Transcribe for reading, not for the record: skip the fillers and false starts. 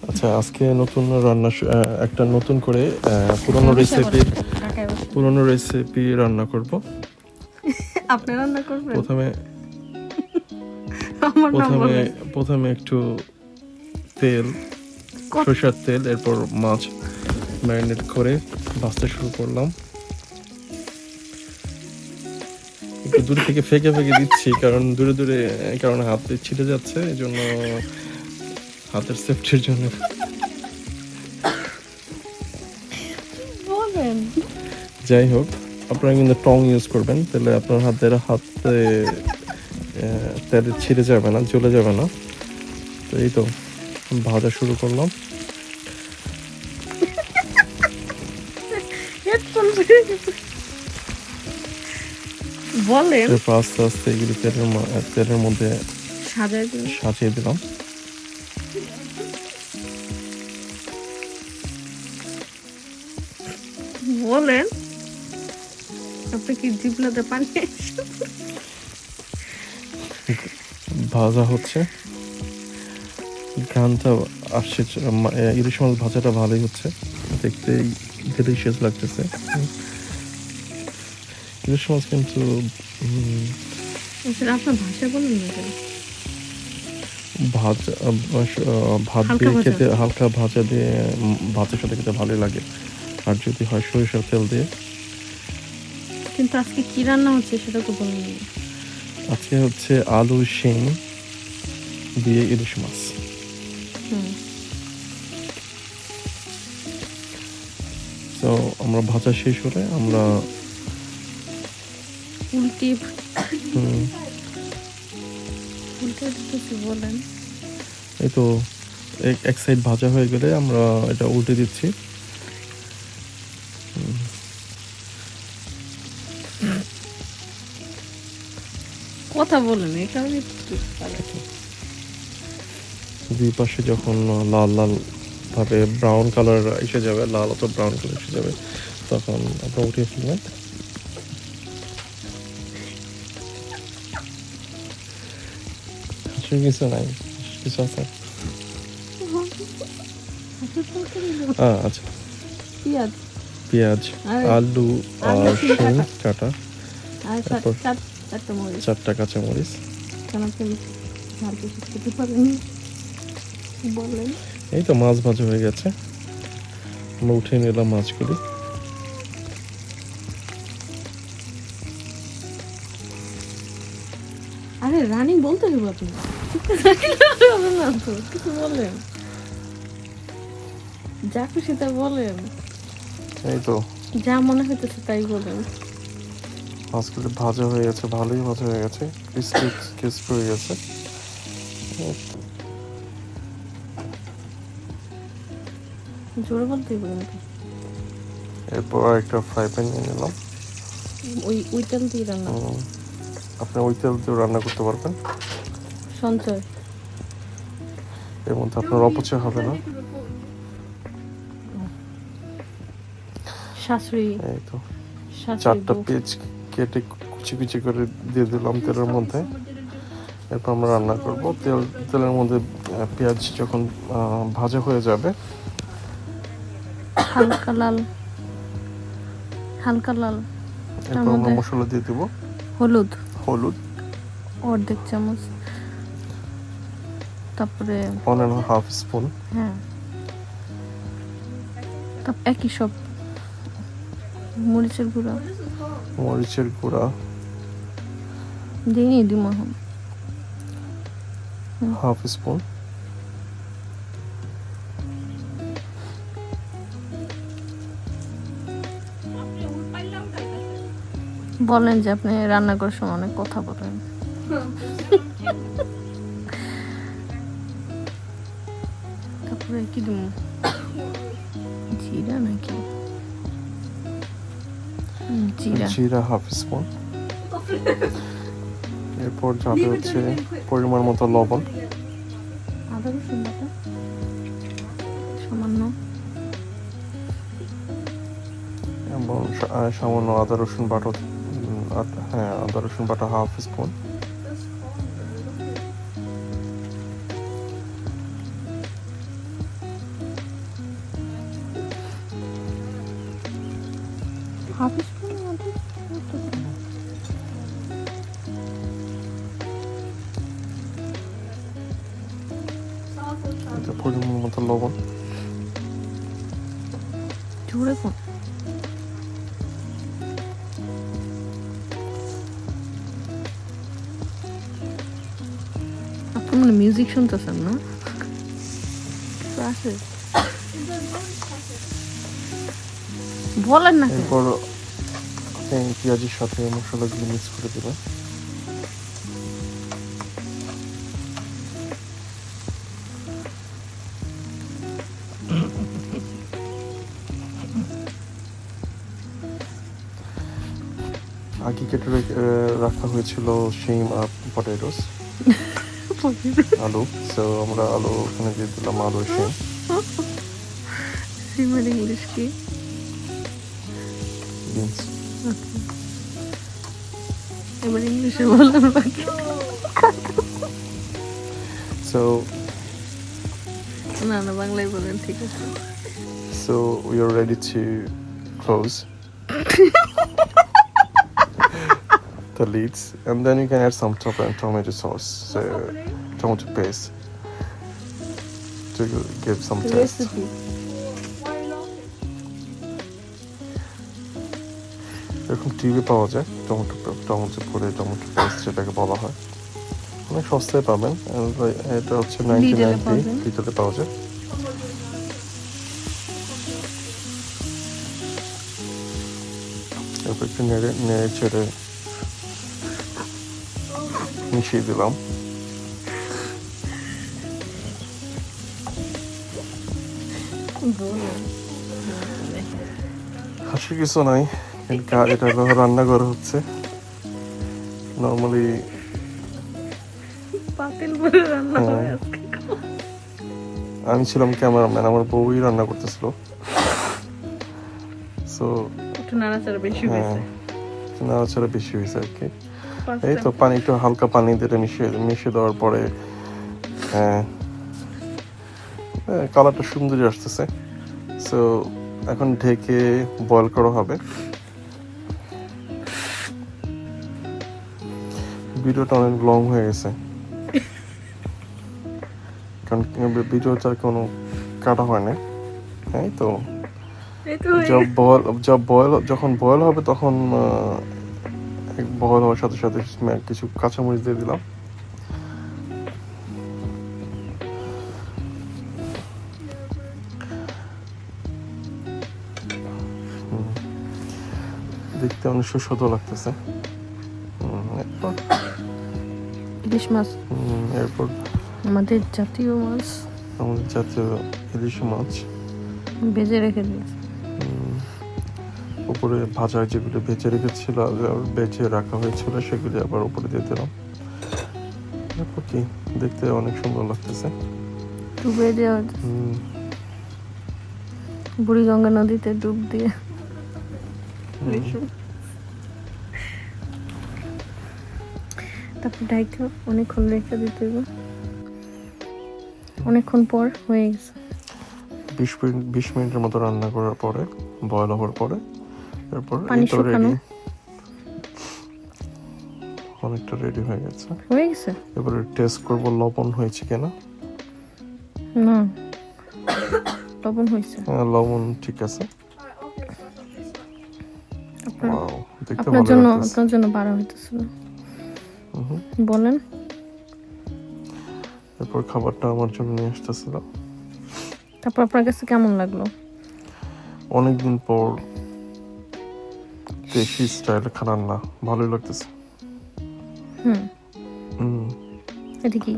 আচ্ছা, আজকে নতুন রান্না একটা নতুন করে পুরনো রেসিপি রান্না করব। আপনি রান্না করবেন? প্রথমে আমার নাম প্রথমে বলেন। প্রথমে একটু তেল, সরিষার তেল, এরপর মাছ ম্যারিনেট করে ভাজতে শুরু করলাম। একটু দূরে থেকে ফেকে ফেকে দিচ্ছি, কারণ দূরে কারণ হাত ছিটে যাচ্ছে, এই জন্য হাতের সেফটির জন্য। বলেন। যাই হোক, আপনারা কিন্তু টং ইউজ করবেন, তাহলে আপনার হাতে তেল ছিঁড়ে যাবে না, জ্বলে যাবে না। তো এই তো ভাজা শুরু করলাম। বলেন। এরপর আস্তে আস্তে এগুলি তেলের মধ্যে সাজিয়ে দিলাম। বলেন, আপনি কি জিবলাতে পানি? ভাজা হচ্ছে, ঘ্রাণটা আসছে, ইলিশ মাছ ভাজাটা ভালোই হচ্ছে, দেখতে ডেলিশিয়াস লাগতেছে। ইলিশ মাছ কিন্তু আপনার ভাষা বলেন না কেন? ভাত দিয়ে খেতে, হালকা ভাজা দিয়ে ভাতের সাথে খেতে ভালোই লাগে, আর যদি হয় সরিষার তেল দিয়ে। কিন্তু আজকে কি রান্না হচ্ছে সেটা তো বলেন না। আজকে হচ্ছে আলু শিম দিয়ে ইলিশ মাছ। তো আমরা ভাজা শেষ হলে আমরা বলেন। এই তো এক সাইড ভাজা হয়ে গেলে আমরা এটা উল্টে দিচ্ছি। কথা বলেন, এটা দুই পাশে যখন লাল লাল ভাবে ব্রাউন কালার এসে যাবে, লাল অত ব্রাউন কালার এসে যাবে, তখন আপনার উঠিয়ে ফেলবেন। কিছু নাই, কিছু আছে। আচ্ছা, পেঁয়াজ, আলু আর শিম কাটা, তারপর 4টা কাঁচামরিচ। বলেন। এই তো মাছ ভাজা হয়ে গেছে, আমরা উঠিয়ে নিলাম মাছগুলি। আরে রানী বলতে হবে, আপনি কিছু বলেন, যা খুশি তা বলেন। এই তো যা মনে হইতেছে তাই বলেন। মাছগুলি ভাজা হয়ে গেছে, ভালোই ভাজা হয়ে গেছে, ক্রিস্পি হয়ে গেছে। জোরে বলতে বলেন। এরপর একটা ফ্রাই প্যান নিয়ে নিলাম। ওই তেল দিয়ে রান্না? আপনি ওই তেল দিয়ে রান্না করতে পারবেন, সঞ্চয়। এর মধ্যে আপনার অপচয় হবে না। শাশুড়ি। এই তো 4টা পেঁয়াজ কেটে কুচি কুচি করে দিয়ে দিলাম তেলের মধ্যে। এরপর আমরা রান্না করব। তেলের মধ্যে পেঁয়াজ যখন ভাজা হয়ে যাবে, হালকা লাল, এরপর আমরা মশলা দিয়ে দেব। হলুদ অর্ধেক চামচ, তারপরে 1.5 স্পুন। হ্যাঁ, তারপর একই সব মরিচের গুঁড়া দিয়ে দিব হাফ স্পুন। বলেন যে আপনি রান্না করার সময় অনেক কথা বলেন। তারপরে কি দিব? জিরা নাকি? জিরা হাফ স্পুন। এরপর যাবে হচ্ছে পরিমাণ মতো লবণ, আদা রসুন বাটা সামান্য, এবং সামান্য আদা রসুন বাটা হাফ স্পুন। হাফ স্পুনের মধ্যে এটা পরিমাণ মতো লবণ, জোরে কোন আপনি মানে মিউজিক শুনতেছেন না? আছে বলেন না কেন? এরপর আপনি পেঁয়াজের সাথে মশলাগুলো মিক্স করে দেবেন। আগে কেটে রাখা হয়েছিল শিম আর পটেটোস, আলু। সো আমরা আলু ওখানে দিয়ে দিলাম, আলু শিম। সিমের ইংলিশ কি? বিনস। এবার ইংলিশে বললাম বাকি। সো না না বাংলায় বলেন, ঠিক আছে। so we are ready to close the lids, and then you can add some tomato sauce, so tomato paste to give some taste. Recipe এরকম টিভি পাওয়া যায়, টমেটো পরে টমেটো পেস্ট যেটাকে বলা হয়, অনেক সস্তায় পাবেন। এটা হচ্ছে 99p লিটারে পাওয়া যায়। এরপর একটু নেড়ে চেড়ে মিশিয়ে দিলাম। হাসি কিছু নাই, এটা রান্নাঘর হচ্ছে নর্মালি পাতিল ভরে রান্না হয় আজকে। আমি ছিলাম ক্যামেরাম্যান, আমার বউই রান্না করতেছিল। সো একটু নাড়াচাড়া বেশি হ্যাঁ, হয়েছে। নাড়াচাড়া বেশি হয়েছে আর কি। এই তো পানি, একটু হালকা পানি দিয়ে মিশিয়ে দেওয়ার পরে কালারটা সুন্দরই আসতেছে। সো এখন ঢেকে বয়েল করা হবে। ভিডিওটা অনেক লং হয়ে গেছে, কারণ ভিডিওটা কোনো কাটা হয় না। হ্যাঁ, তো যখন বয়েল হবে তখন বয়েল হওয়ার সাথে সাথে কিছু কাঁচামরিচ দিয়ে দিলাম। দেখতে অনেক সুস্বাদু লাগতেছে। ইলিশ মাছ এরপর আমাদের জাতীয় মাছ, আমাদের জাতীয় ইলিশ মাছ ভেজে রেখে দিয়েছি। উপরে ভাজা যেগুলো ভেজে রেখেছিল, বেজে রাখা হয়েছিল, সেগুলি আবার উপরে দিয়ে দিলাম। এরপর কি দেখতে অনেক সুন্দর লাগতেছে। ডুবে দেওয়া বুড়িগঙ্গা নদীতে ডুব দিয়ে তারপর ডাইকে অনেকক্ষণ রেখে দিতে হবে। অনেকক্ষণ পর হয়ে গেছে, 20 মিনিটের মতো রান্না করার পরে, বয়েল হওয়ার পরে, এরপর পানি শুকানো অনেকটা রেডি হয়ে গেছে। এবারে টেস্ট করব লবণ হয়েছে কিনা। না, লবণ হয়েছে। হ্যাঁ, লবণ ঠিক আছে। দেখতে ভালো লাগছে। আপনার জন্য বাড়া হইতেছিল। বলেন। এরপর খাবারটা আমার জন্য নিয়ে আসতেছিল। তারপর আপনার কাছে কেমন লাগলো? অনেকদিন পর দেশি স্টাইলে খারাপ না, ভালোই লাগতেছে। এটা কি?